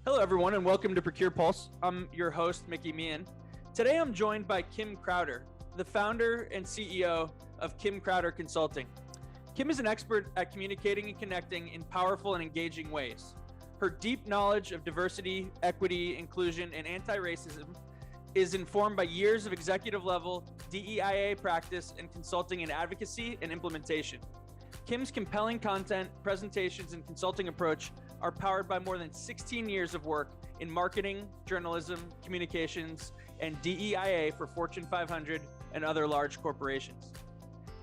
Hello, everyone, and welcome to Procure Pulse. I'm your host, Mickey Meehan. Today, I'm joined by Kim Crowder, the founder and CEO of Kim Crowder Consulting. Kim is an expert at communicating and connecting in powerful and engaging ways. Her deep knowledge of diversity, equity, inclusion, and anti-racism is informed by years of executive-level DEIA practice in consulting and advocacy and implementation. Kim's compelling content, presentations, and consulting approach are powered by more than 16 years of work in marketing, journalism, communications, and DEIA for Fortune 500 and other large corporations.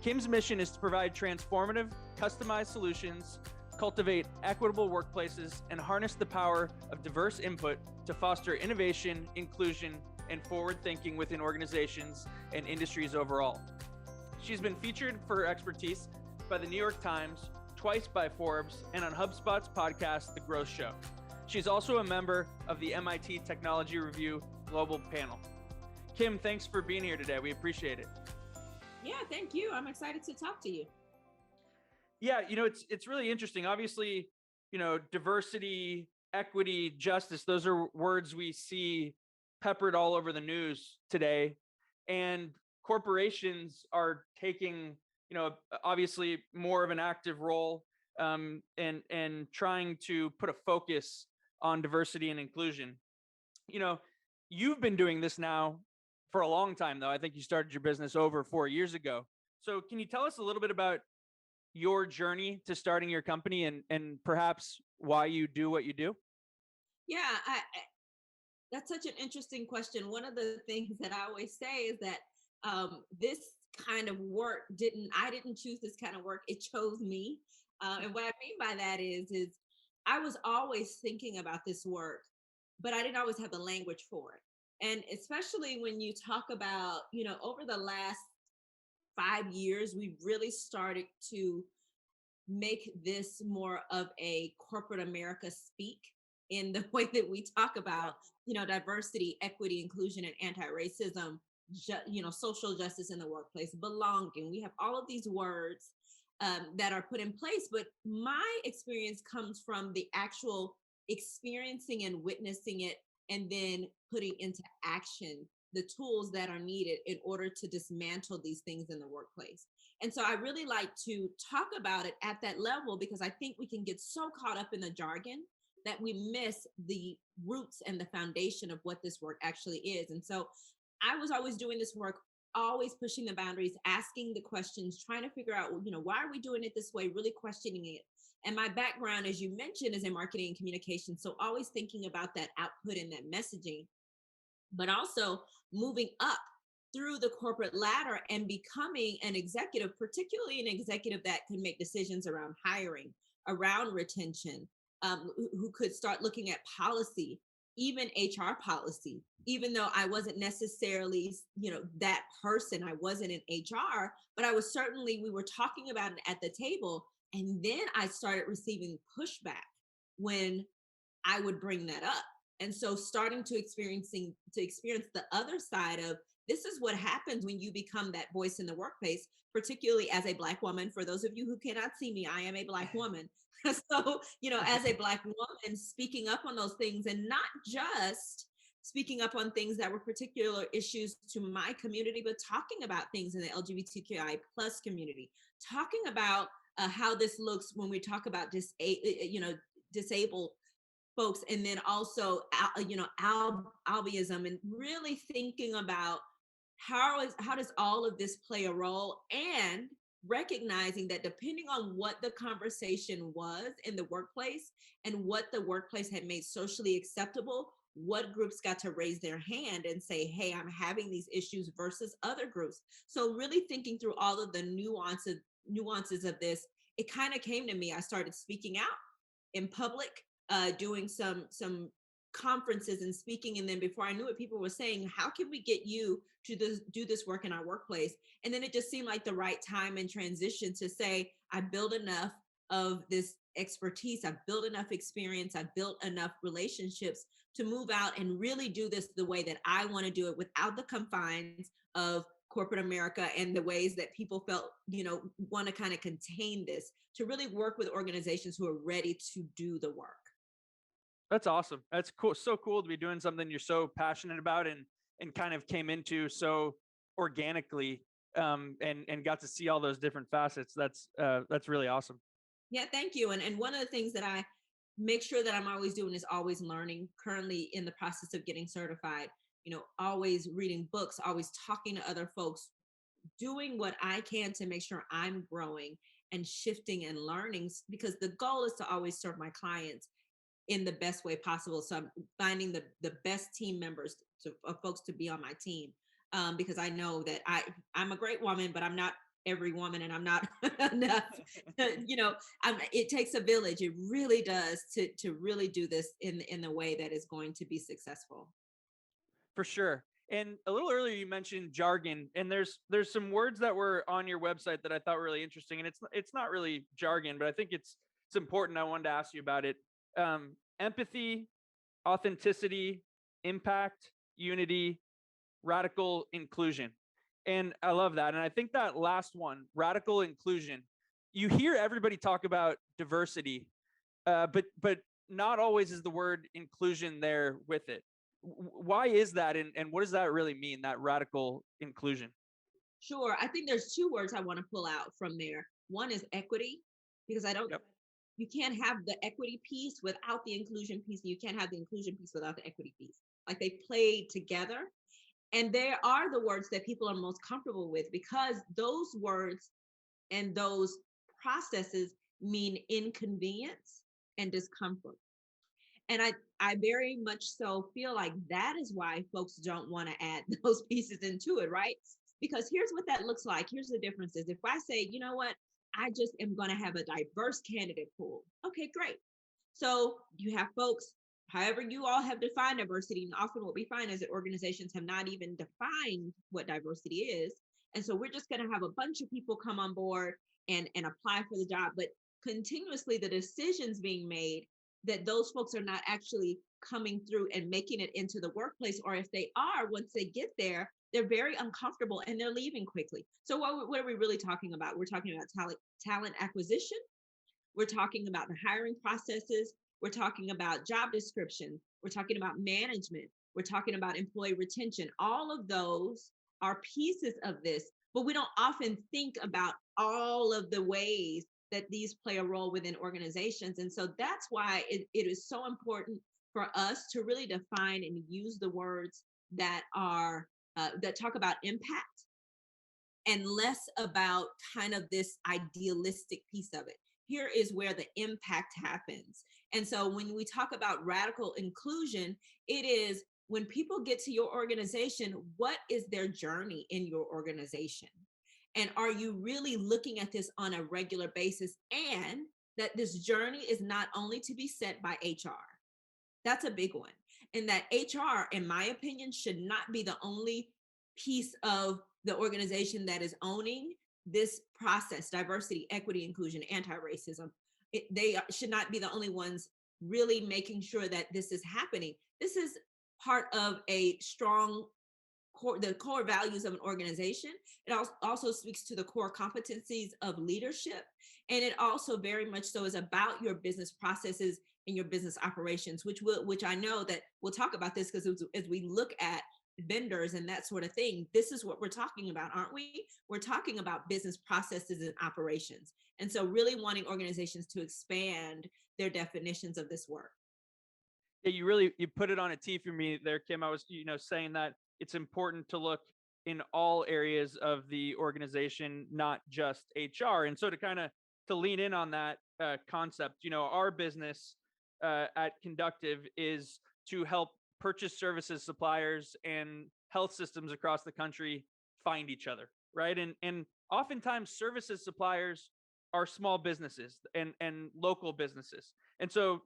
Kim's mission is to provide transformative, customized solutions, cultivate equitable workplaces, and harness the power of diverse input to foster innovation, inclusion, and forward thinking within organizations and industries overall. She's been featured for her expertise by the New York Times, twice by Forbes, and on HubSpot's podcast, The Growth Show. She's also a member of the MIT Technology Review Global Panel. Kim, thanks for being here today. We appreciate it. Yeah, thank you. I'm excited to talk to you. Yeah, it's really interesting. Obviously, diversity, equity, justice, those are words we see peppered all over the news today. And corporations are taking obviously more of an active role and trying to put a focus on diversity and inclusion. You've been doing this now for a long time, though. I think you started your business over 4 years ago. So can you tell us a little bit about your journey to starting your company and perhaps why you do what you do? Yeah, that's such an interesting question. One of the things that I always say is that this kind of work I didn't choose this kind of work. It chose me. And what I mean by that is I was always thinking about this work, but I didn't always have the language for it. And especially when you talk about, over the last 5 years, we've really started to make this more of a corporate America speak in the way that we talk about, diversity, equity, inclusion, and anti-racism, social justice in the workplace, belonging. We have all of these words that are put in place, but my experience comes from the actual experiencing and witnessing it, and then putting into action the tools that are needed in order to dismantle these things in the workplace. And so I really like to talk about it at that level, because I think we can get so caught up in the jargon that we miss the roots and the foundation of what this work actually is. And so I was always doing this work, always pushing the boundaries, asking the questions, trying to figure out, why are we doing it this way, really questioning it. And my background, as you mentioned, is in marketing and communication. So always thinking about that output and that messaging, but also moving up through the corporate ladder and becoming an executive, particularly an executive that can make decisions around hiring, around retention, who could start looking at policy, even HR policy, even though I wasn't necessarily, that person. I wasn't in HR, but we were talking about it at the table. And then I started receiving pushback when I would bring that up. And so starting to experience the other side of, this is what happens when you become that voice in the workplace, particularly as a Black woman. For those of you who cannot see me, I am a Black woman. So, as a Black woman, speaking up on those things, and not just speaking up on things that were particular issues to my community, but talking about things in the LGBTQI plus community, talking about how this looks when we talk about disabled folks, and then also albinism, and really thinking about how does all of this play a role, and recognizing that depending on what the conversation was in the workplace and what the workplace had made socially acceptable, what groups got to raise their hand and say, hey, I'm having these issues, versus other groups. So really thinking through all of the nuances of this, it kind of came to me. I started speaking out in public, doing some conferences and speaking. And then before I knew it, people were saying, how can we get you to do this work in our workplace? And then it just seemed like the right time and transition to say, I built enough of this expertise, I've built enough experience, I've built enough relationships to move out and really do this the way that I want to do it, without the confines of corporate America and the ways that people felt, want to kind of contain this, to really work with organizations who are ready to do the work. That's awesome. That's cool. So cool to be doing something you're so passionate about and kind of came into so organically and got to see all those different facets. That's really awesome. Yeah, thank you. And one of the things that I make sure that I'm always doing is always learning. Currently in the process of getting certified, always reading books, always talking to other folks, doing what I can to make sure I'm growing and shifting and learning because the goal is to always serve my clients in the best way possible. So I'm finding the best team members of folks to be on my team, because I know that I'm a great woman, but I'm not every woman, and I'm not enough. It takes a village. It really does to really do this in the way that is going to be successful. For sure. And a little earlier you mentioned jargon, and there's some words that were on your website that I thought were really interesting. And it's not really jargon, but I think it's important. I wanted to ask you about it. Empathy, authenticity, impact, unity, radical inclusion. And I love that. And I think that last one, radical inclusion, you hear everybody talk about diversity, but not always is the word inclusion there with it. Why is that? And what does that really mean, that radical inclusion? Sure. I think there's two words I want to pull out from there. One is equity, because I don't Yep. you can't have the equity piece without the inclusion piece, and you can't have the inclusion piece without the equity piece. Like they play together. And there are the words that people are most comfortable with because those words and those processes mean inconvenience and discomfort. And I very much so feel like that is why folks don't want to add those pieces into it, right? Because here's what that looks like. Here's the differences. If I say, you know what, I just am going to have a diverse candidate pool. Okay, great. So you have folks, however you all have defined diversity, and often what we find is that organizations have not even defined what diversity is. And so we're just going to have a bunch of people come on board and apply for the job, but continuously the decisions being made that those folks are not actually coming through and making it into the workplace, or if they are, once they get there, they're very uncomfortable and they're leaving quickly. So what are we really talking about? We're talking about talent acquisition. We're talking about the hiring processes. We're talking about job description. We're talking about management. We're talking about employee retention. All of those are pieces of this, but we don't often think about all of the ways that these play a role within organizations. And so that's why it is so important for us to really define and use the words that are that talk about impact and less about kind of this idealistic piece of it. Here is where the impact happens. And so when we talk about radical inclusion, it is when people get to your organization, what is their journey in your organization? And are you really looking at this on a regular basis? And that this journey is not only to be set by HR. That's a big one. And that HR, in my opinion, should not be the only piece of the organization that is owning this process: diversity, equity, inclusion, anti-racism. They should not be the only ones really making sure that this is happening. This is part of a strong the core values of an organization. It also speaks to the core competencies of leadership. And it also very much so is about your business processes and your business operations, which I know that we'll talk about this because as we look at vendors and that sort of thing, this is what we're talking about, aren't we? We're talking about business processes and operations. And so really wanting organizations to expand their definitions of this work. Yeah, you put it on a tee for me there, Kim. I was, saying that it's important to look in all areas of the organization, not just HR. And so to lean in on that concept, our business at Conductive is to help purchase services suppliers and health systems across the country find each other, right? And oftentimes services suppliers are small businesses and local businesses. And so,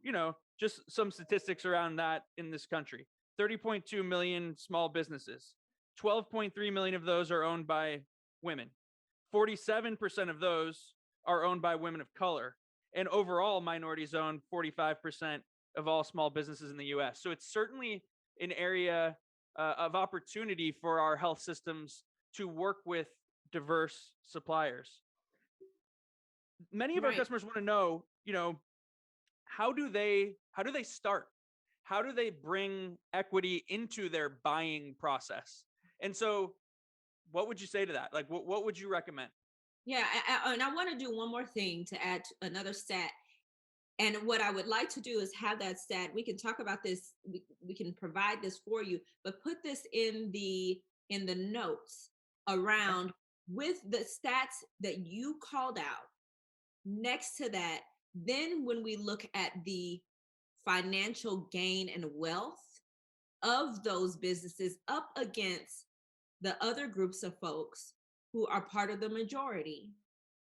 just some statistics around that in this country: 30.2 million small businesses, 12.3 million of those are owned by women, 47% of those are owned by women of color, and overall, minorities own 45% of all small businesses in the US. So it's certainly an area of opportunity for our health systems to work with diverse suppliers. Many of our Right. customers want to know, how do they start? how do they bring equity into their buying process? And so what would you say to that? Like, what would you recommend? Yeah, and I want to do one more thing to add another stat. And what I would like to do is have that stat. We can talk about this. We can provide this for you, but put this in the notes Okay. around with the stats that you called out. Next to that, then when we look at the financial gain and wealth of those businesses up against the other groups of folks who are part of the majority,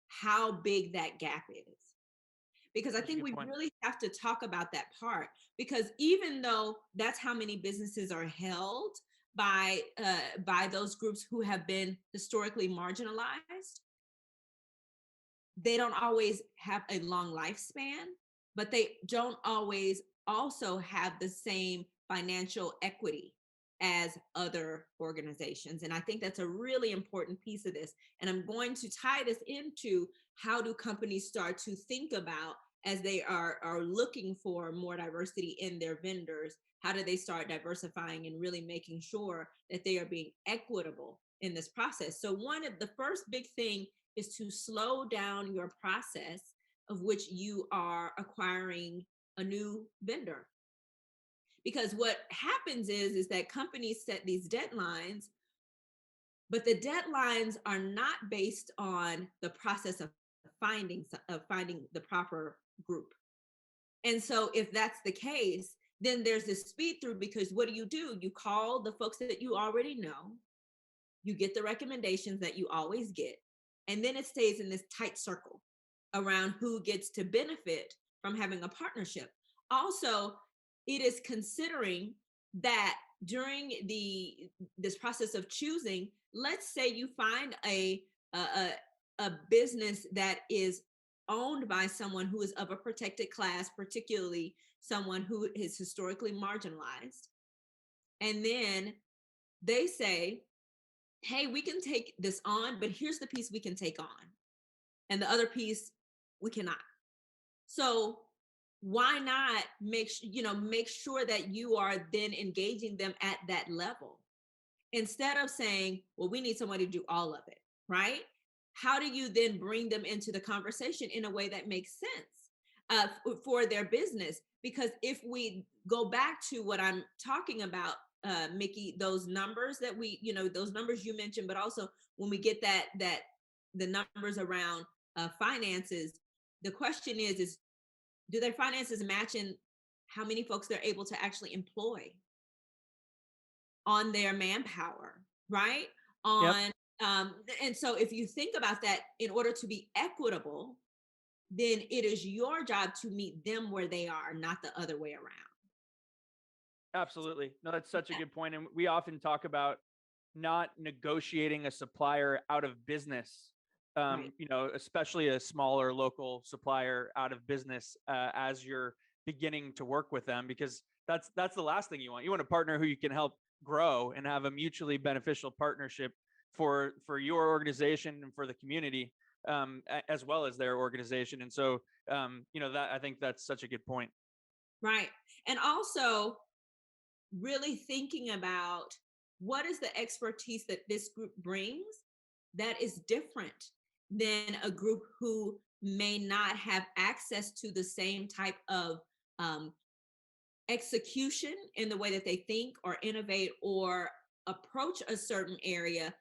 how big that gap is. Because I Such a think good we point. really have to talk about that part. Because even though that's how many businesses are held by those groups who have been historically marginalized, they don't always have a long lifespan, but they don't always also have the same financial equity as other organizations. And I think that's a really important piece of this. And I'm going to tie this into how do companies start to think about as they are looking for more diversity in their vendors, how do they start diversifying and really making sure that they are being equitable in this process? So one of the first big thing is to slow down your process of which you are acquiring a new vendor. Because what happens is that companies set these deadlines, but the deadlines are not based on the process of finding the proper group. And so if that's the case, then there's this speed through, because what do? You call the folks that you already know, you get the recommendations that you always get, and then it stays in this tight circle around who gets to benefit from having a partnership. Also, it is considering that during this process of choosing, let's say you find a, a business that is owned by someone who is of a protected class, particularly someone who is historically marginalized, and then they say, hey, we can take this on, but here's the piece we can take on, and the other piece we cannot. So why not make sure that you are then engaging them at that level, instead of saying, well, we need somebody to do all of it, right? How do you then bring them into the conversation in a way that makes sense for their business? Because if we go back to what I'm talking about, Mickey, those numbers that those numbers you mentioned, but also when we get that the numbers around finances, the question is do their finances match in how many folks they're able to actually employ on their manpower, right? Yep. On and so if you think about that, in order to be equitable, then it is your job to meet them where they are, not the other way around. Absolutely. No, that's such a Yeah, good point. And we often talk about not negotiating a supplier out of business. right. Especially a smaller local supplier out of business as you're beginning to work with them, because that's the last thing you want. You want a partner who you can help grow and have a mutually beneficial partnership for your organization and for the community, as well as their organization. And so, that I think that's such a good point. Right. And also really thinking about what is the expertise that this group brings that is different than a group who may not have access to the same type of um, execution in the way that they think or innovate or approach a certain area.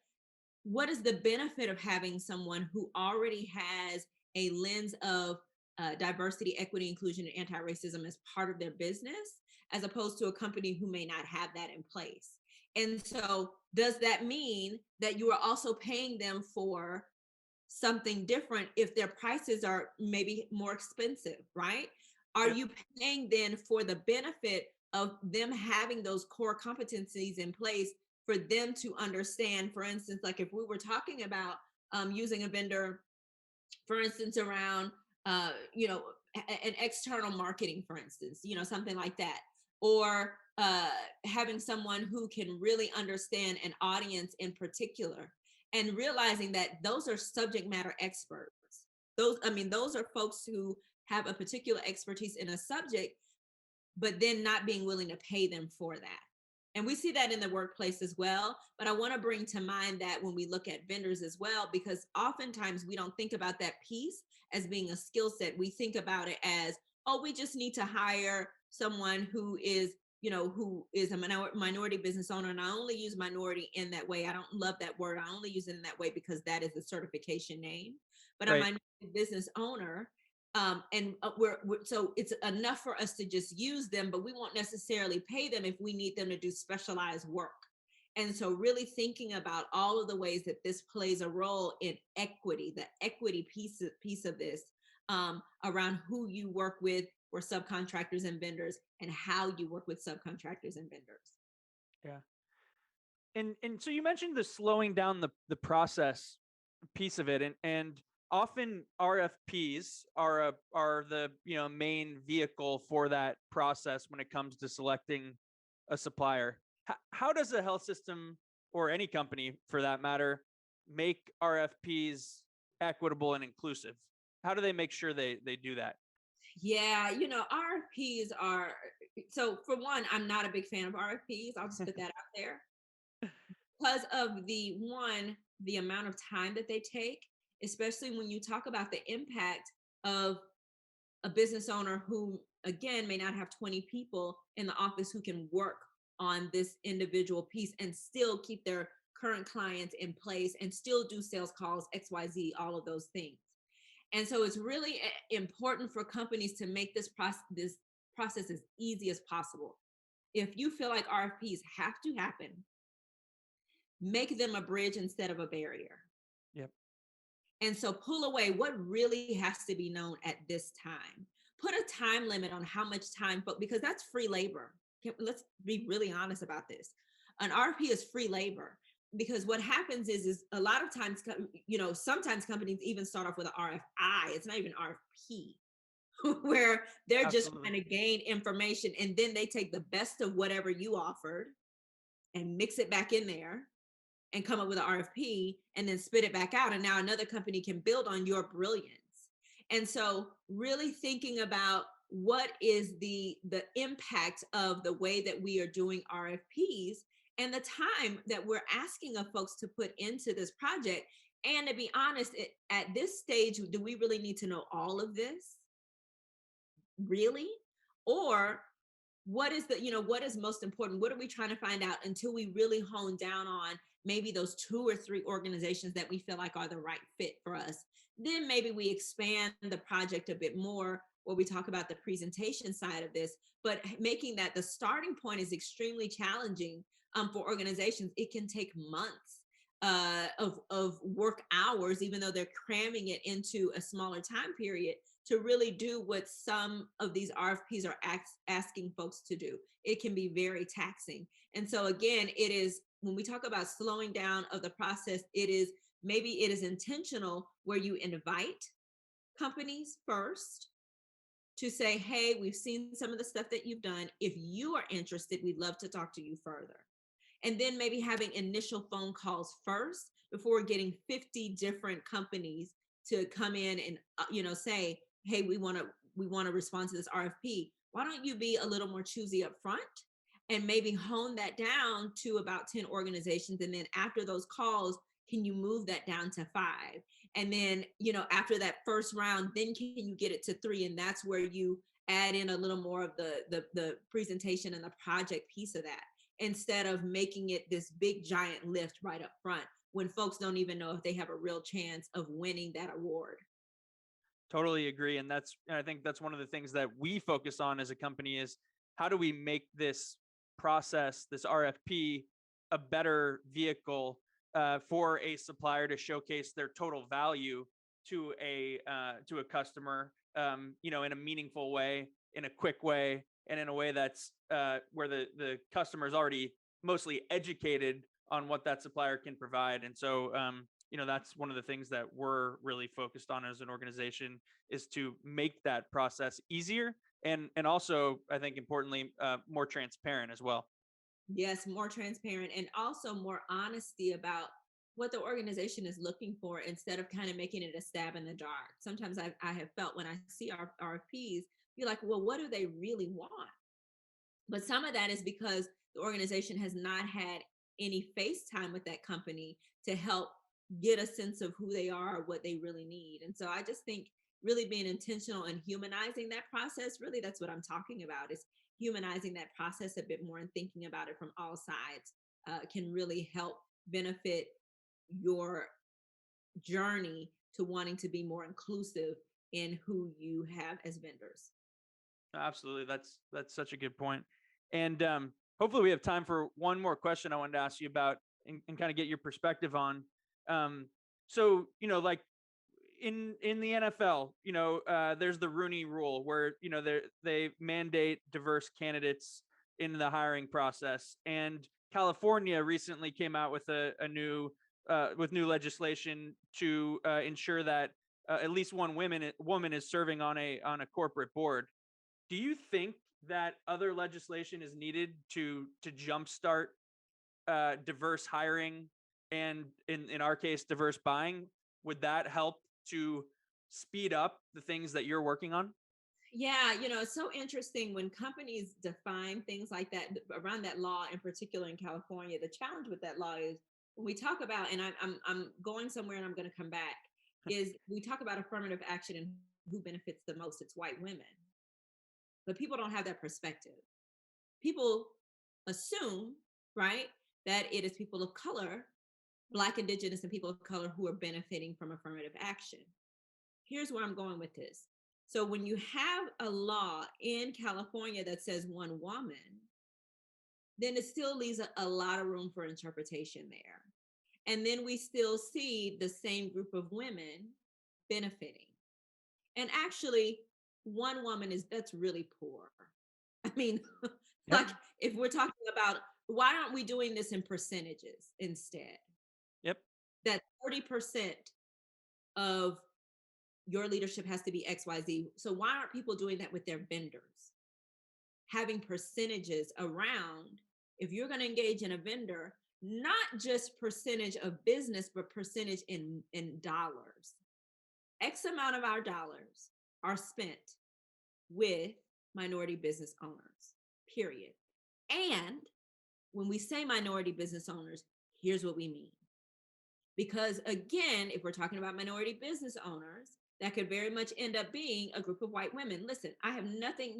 What is the benefit of having someone who already has a lens of diversity, equity, inclusion, and anti-racism as part of their business, as opposed to a company who may not have that in place? And so, does that mean that you are also paying them for something different if their prices are maybe more expensive, right? Are Yep. you paying then for the benefit of them having those core competencies in place for them to understand? For instance, like if we were talking about using a vendor, for instance, around, uh, you know, an external marketing, for instance, something like that, or having someone who can really understand an audience in particular, and realizing that those are subject matter experts. Those are folks who have a particular expertise in a subject. but then not being willing to pay them for that. And we see that in the workplace as well. But I want to bring to mind that when we look at vendors as well, because oftentimes we don't think about that piece as being a skill set. We think about it as, oh, we just need to hire someone who is, who is a minority business owner. And I only use minority in that way. I don't love that word. I only use it in that way because that is the certification name. But a Right. minority business owner, and so it's enough for us to just use them, but we won't necessarily pay them if we need them to do specialized work. And so really thinking about all of the ways that this plays a role in equity, the equity piece of this, around who you work with for subcontractors and vendors, and how you work with subcontractors and vendors. Yeah. And so you mentioned the slowing down the process piece of it, and often RFPs are the main vehicle for that process when it comes to selecting a supplier. How does a health system, or any company for that matter, make RFPs equitable and inclusive? How do they make sure they do that? Yeah, RFPs are, so for one, I'm not a big fan of RFPs. I'll just put that out there because of the amount of time that they take, especially when you talk about the impact of a business owner who, again, may not have 20 people in the office who can work on this individual piece and still keep their current clients in place and still do sales calls, XYZ, all of those things. And so it's really important for companies to make this process as easy as possible. If you feel like RFPs have to happen, make them a bridge instead of a barrier. Yep. And so pull away what really has to be known at this time. Put a time limit on how much time, but because that's free labor. Let's be really honest about this. An RFP is free labor because what happens is a lot of times, sometimes companies even start off with an RFI. It's not even RFP, where they're just Absolutely. trying to gain information, and then they take the best of whatever you offered and mix it back in there and come up with an RFP and then spit it back out. And now another company can build on your brilliance. And so really thinking about what is the impact of the way that we are doing RFPs and the time that we're asking of folks to put into this project. And to be honest, at this stage, do we really need to know all of this? Really? Or what is most important? What are we trying to find out until we really hone down on maybe those 2 or 3 organizations that we feel like are the right fit for us? Then maybe we expand the project a bit more, where we talk about the presentation side of this. But making that the starting point is extremely challenging, for organizations. It can take months of work hours, even though they're cramming it into a smaller time period, to really do what some of these RFPs are asking folks to do. It can be very taxing. And so again, it is, when we talk about slowing down of the process, maybe it is intentional, where you invite companies first to say, hey, we've seen some of the stuff that you've done. If you are interested, we'd love to talk to you further. And then maybe having initial phone calls first before getting 50 different companies to come in and say, hey, we want to respond to this RFP. Why don't you be a little more choosy up front and maybe hone that down to about 10 organizations, and then after those calls, can you move that down to 5? And then after that first round, then can you get it to 3? And that's where you add in a little more of the presentation and the project piece of that, instead of making it this big giant lift right up front when folks don't even know if they have a real chance of winning that award. Totally agree. And I think that's one of the things that we focus on as a company is how do we make this process, this RFP, a better vehicle for a supplier to showcase their total value to a customer, in a meaningful way, in a quick way, and in a way that's where the customer is already mostly educated on what that supplier can provide. And so, that's one of the things that we're really focused on as an organization, is to make that process easier, and also, I think importantly, more transparent as well. Yes, more transparent, and also more honesty about what the organization is looking for, instead of kind of making it a stab in the dark. Sometimes I have felt when I see our RFPs, be like, well, what do they really want? But some of that is because the organization has not had any face time with that company to help get a sense of who they are, what they really need. And so I just think really being intentional and humanizing that process, really that's what I'm talking about, is humanizing that process a bit more and thinking about it from all sides can really help benefit your journey to wanting to be more inclusive in who you have as vendors. Absolutely. That's such a good point. And hopefully we have time for one more question I wanted to ask you about and kind of get your perspective on. Um, so, like in the NFL, there's the Rooney Rule where they mandate diverse candidates in the hiring process, and California recently came out with a new with new legislation to ensure that at least one woman is serving on a corporate board. Do you think that other legislation is needed to jumpstart diverse hiring and in our case diverse buying? Would that help to speed up the things that you're working on? Yeah, it's so interesting when companies define things like that around that law in particular in California. The challenge with that law is when we talk about, and I'm going somewhere and I'm going to come back, is we talk about affirmative action and who benefits the most. It's white women, but people don't have that perspective. People assume, right, that it is people of color, Black, Indigenous, and people of color who are benefiting from affirmative action. Here's where I'm going with this. So when you have a law in California that says one woman, then it still leaves a lot of room for interpretation there. And then we still see the same group of women benefiting. And actually, one woman that's really poor. I mean, Yep. like if we're talking about why aren't we doing this in percentages instead? Yep. That 30% of your leadership has to be XYZ. So why aren't people doing that with their vendors? Having percentages around, if you're going to engage in a vendor, not just percentage of business, but percentage in dollars. X amount of our dollars are spent with minority business owners, period. And when we say minority business owners, here's what we mean. Because again, if we're talking about minority business owners, that could very much end up being a group of white women. Listen, I have nothing,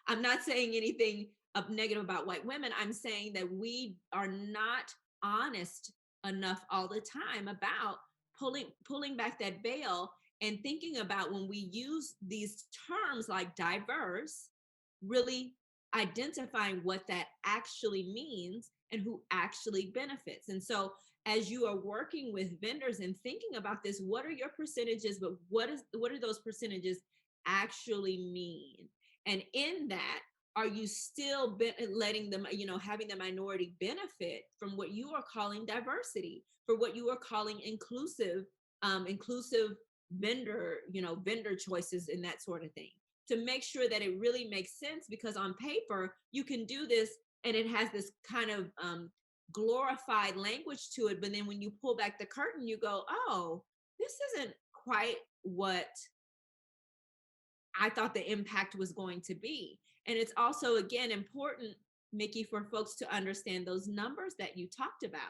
I'm not saying anything of negative about white women. I'm saying that we are not honest enough all the time about pulling back that veil and thinking about when we use these terms like diverse, really identifying what that actually means and who actually benefits. And so as you are working with vendors and thinking about this, what are your percentages, but what do those percentages actually mean? And in that, are you still letting them, having the minority benefit from what you are calling diversity, for what you are calling inclusive vendor choices and that sort of thing, to make sure that it really makes sense? Because on paper, you can do this and it has this kind of glorified language to it. But then when you pull back the curtain, you go, oh, this isn't quite what I thought the impact was going to be. And it's also, again, important, Mickey, for folks to understand those numbers that you talked about,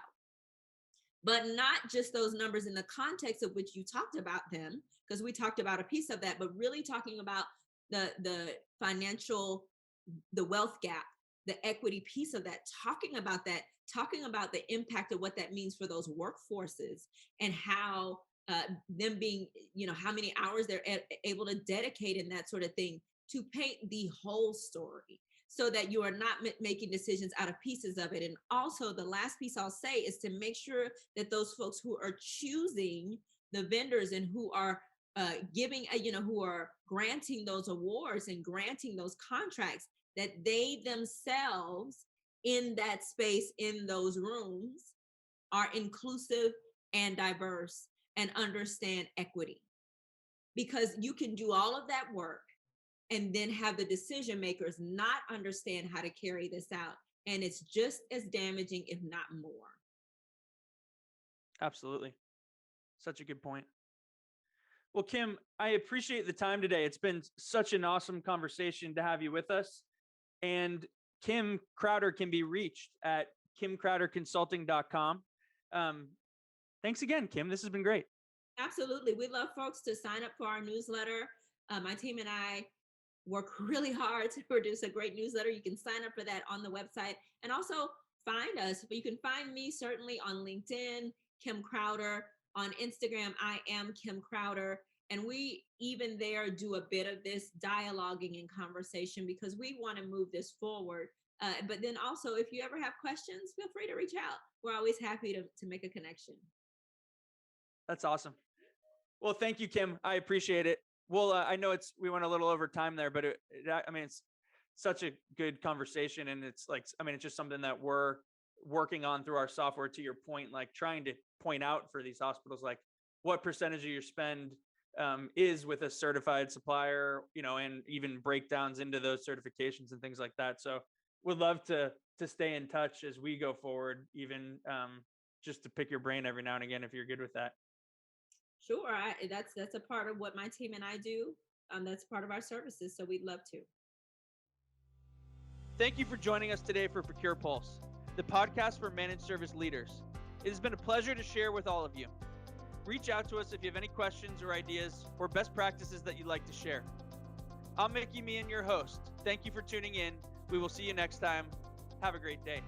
but not just those numbers in the context of which you talked about them, because we talked about a piece of that, but really talking about the financial, the wealth gap, the equity piece of that, talking about the impact of what that means for those workforces and how them being, how many hours they're able to dedicate and that sort of thing, to paint the whole story so that you are not making decisions out of pieces of it. And also the last piece I'll say is to make sure that those folks who are choosing the vendors and who are who are granting those awards and granting those contracts, that they themselves in that space, in those rooms, are inclusive and diverse and understand equity. Because you can do all of that work and then have the decision makers not understand how to carry this out. And it's just as damaging, if not more. Absolutely. Such a good point. Well, Kim, I appreciate the time today. It's been such an awesome conversation to have you with us. And Kim Crowder can be reached at kimcrowderconsulting.com. Thanks again, Kim. This has been great. Absolutely. We love folks to sign up for our newsletter. My team and I work really hard to produce a great newsletter. You can sign up for that on the website, and also find us. You can find me certainly on LinkedIn, Kim Crowder. On Instagram, I am Kim Crowder. And we even there do a bit of this dialoguing and conversation because we want to move this forward. But then also, if you ever have questions, feel free to reach out. We're always happy to make a connection. That's awesome. Well, thank you, Kim. I appreciate it. Well, I know we went a little over time there, but it's such a good conversation, and it's just something that we're working on through our software. To your point, like trying to point out for these hospitals, like what percentage of your spend is with a certified supplier, and even breakdowns into those certifications and things like that. So would love to stay in touch as we go forward, even just to pick your brain every now and again, if you're good with that. Sure. That's a part of what my team and I do. That's part of our services. So we'd love to. Thank you for joining us today for Procure Pulse, the podcast for managed service leaders. It has been a pleasure to share with all of you. Reach out to us if you have any questions or ideas or best practices that you'd like to share. I'm Mickey Meehan, your host. Thank you for tuning in. We will see you next time. Have a great day.